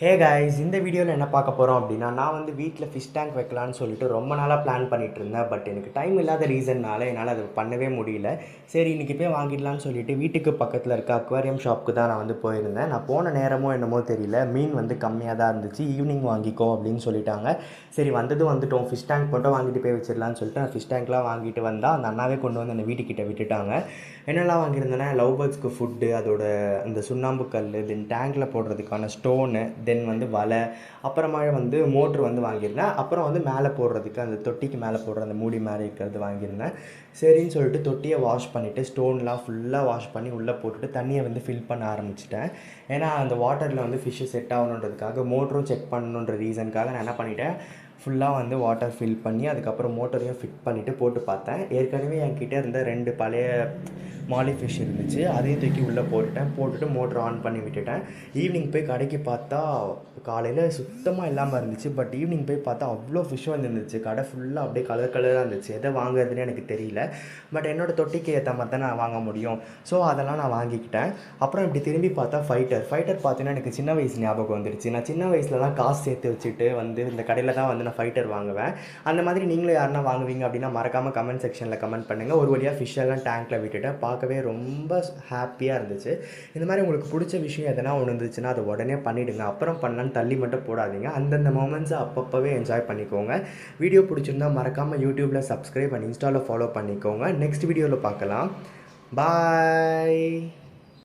Hey guys, இந்த வீடியோவில் என்ன பார்க்க போகிறோம் அப்படின்னா, நான் வந்து வீட்டில் ஃபிஷ் டேங்க் வைக்கலான்னு சொல்லிட்டு ரொம்ப நாளாக பிளான் பண்ணிகிட்டு இருந்தேன். பட் எனக்கு டைம் இல்லாத ரீசன்னால என்னால் அதை பண்ணவே முடியல. சரி, இன்றைக்கி போய் வாங்கிடலான்னு சொல்லிட்டு வீட்டுக்கு பக்கத்தில் இருக்க அக்வாரியம் ஷாப்புக்கு தான் நான் வந்து போயிருந்தேன். நான் போன நேரமோ என்னமோ தெரியல, மீன் வந்து கம்மியாக தான் இருந்துச்சு. ஈவினிங் வாங்கிக்கோ அப்படின்னு சொல்லிட்டாங்க. சரி, வந்துட்டோம், ஃபிஷ் டேங்க் மட்டும் வாங்கிட்டு போய் வச்சிடலான்னு சொல்லிட்டு நான் ஃபிஷ் டேங்க்லாம் வாங்கிட்டு வந்தால் அந்த அண்ணாவே கொண்டு வந்து அந்த வீட்டுக்கிட்ட விட்டுட்டாங்க. என்னெல்லாம் வாங்கியிருந்தேன்னா, லவ் பேர்ட்ஸ்க்கு ஃபுட்டு, அதோட அந்த சுண்ணாம்பு கல், தென் டேங்கில் போடுறதுக்கான ஸ்டோனு, தென் வந்து வலை, அப்புறமா வந்து மோட்ரு வந்து வாங்கியிருந்தேன். அப்புறம் வந்து மேலே போடுறதுக்கு அந்த தொட்டிக்கு மேலே போடுற அந்த மூடி மேலே இருக்கிறது வாங்கியிருந்தேன். சரின்னு சொல்லிட்டு தொட்டியை வாஷ் பண்ணிவிட்டு ஸ்டோன்லாம் ஃபுல்லாக வாஷ் பண்ணி உள்ளே போட்டுட்டு தண்ணியை வந்து ஃபில் பண்ண ஆரம்பிச்சிட்டேன். ஏன்னா அந்த வாட்டரில் வந்து ஃபிஷ்ஷு செட் ஆகணுன்றதுக்காக, மோட்டரும் செக் பண்ணணுன்ற ரீசனுக்காக நான் என்ன பண்ணிட்டேன், ஃபுல்லாக வந்து வாட்டர் ஃபில் பண்ணி அதுக்கப்புறம் மோட்டரையும் ஃபிட் பண்ணிவிட்டு போட்டு பார்த்தேன். ஏற்கனவே என்கிட்ட இருந்த 2 பழைய மாலி ஃபிஷ் இருந்துச்சு, அதையும் தூக்கி உள்ளே போட்டுட்டு மோட்டர் ஆன் பண்ணி விட்டுட்டேன். ஈவினிங் போய் கடைக்கு பார்த்தா காலையில் சுத்தமாக இல்லாமல் இருந்துச்சு. பட் ஈவினிங் போய் பார்த்தா அவ்வளோ ஃபிஷ் வந்துருந்துச்சு. கடை ஃபுல்லாக அப்படியே கலர் கலராக இருந்துச்சு. எதை வாங்குறதுன்னு எனக்கு தெரியல. பட் என்னோடய தொட்டிக்கு ஏற்ற மாதிரி தான் நான் வாங்க முடியும். ஸோ அதெல்லாம் நான் வாங்கிக்கிட்டேன். அப்புறம் இப்படி திரும்பி பார்த்தா ஃபைட்டர் பார்த்தீங்கன்னா எனக்கு சின்ன வயசு ஞாபகம் வந்துடுச்சு. நான் சின்ன வயசுலலாம் காசு சேர்த்து வச்சுட்டு வந்து இந்த கடையில் தான் வந்து நான் ஃபைட்டர் வாங்குவேன். அந்த மாதிரி நீங்களும் யாருன்னா வாங்குவீங்க அப்படின்னா மறக்காமல் கமெண்ட் செக்ஷனில் கமெண்ட் பண்ணுங்கள். ஒரு வழியாக ஃபிஷ் எல்லாம் டேங்க்கில் விட்டுட்டேன். பார்க்கவே ரொம்ப ஹாப்பியாக இருந்துச்சு. இந்த மாதிரி உங்களுக்கு பிடிச்ச விஷயம் எதனா ஒன்று இருந்துச்சுன்னா அதை உடனே பண்ணிவிடுங்க. அப்புறம் பண்ணலான்னு தள்ளி மட்டும் போடாதீங்க. அந்தந்த மொமெண்ட்ஸை அப்பப்போவே என்ஜாய் பண்ணிக்கோங்க. வீடியோ பிடிச்சிருந்தால் மறக்காமல் யூடியூப்பில் சப்ஸ்கிரைப் அண்ட் இன்ஸ்டாவில் ஃபாலோ பண்ணிக்கோங்க. நெக்ஸ்ட் வீடியோவில் பார்க்கலாம். பாய்.